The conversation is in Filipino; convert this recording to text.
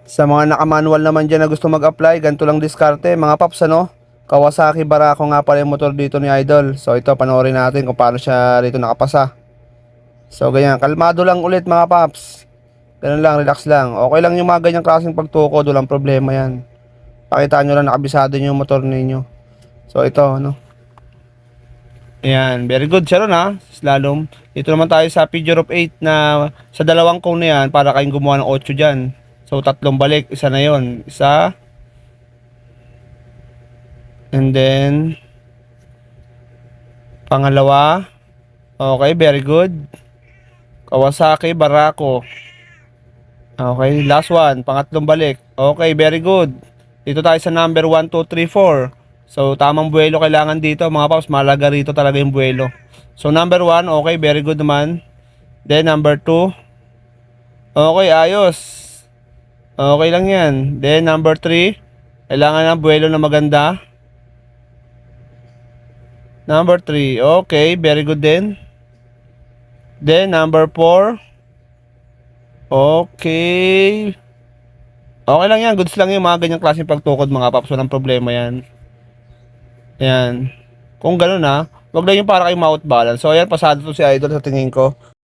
Sa mga naka-manual naman dyan na gusto mag-apply, ganito lang diskarte, mga paps, ano? Kawasaki Barako nga pala yung motor dito ni Idol. So ito, panoorin natin kung paano siya rito nakapasa. So ganyan, kalmado lang ulit mga paps. Ganun lang, relax lang. Okay lang yung mga ganyang klaseng pagtukod, walang problema yan. Pakita nyo lang nakabisado nyo yung motor ninyo. So ito, ano? Ayan, very good siya ron ha, slalom. Dito naman tayo sa figure of 8 na sa dalawang cone na yan, para kayong gumawa ng 8 dyan. So tatlong balik, isa na yon, isa. And then, pangalawa. Okay, very good. Kawasaki Barako. Okay, last one, pangatlong balik. Okay, very good. Dito tayo sa number 1, 2, 3, 4. So, tamang buwelo kailangan dito mga paps. Malaga rito talaga yung buwelo. So, number 1, okay, very good naman. Then, number 2. Okay, ayos. Okay lang yan. Then, number 3. Kailangan ng buwelo na maganda. Number 3, okay, very good din. Then, number 4. Okay. Okay lang yan. Goods lang yung mga ganyang klaseng pagtukod mga paps. Walang problema yan. Yan. Kung gano'n na, wag lang yung para kayong mouth balance. So, ayan, pasado to si Idol sa tingin ko.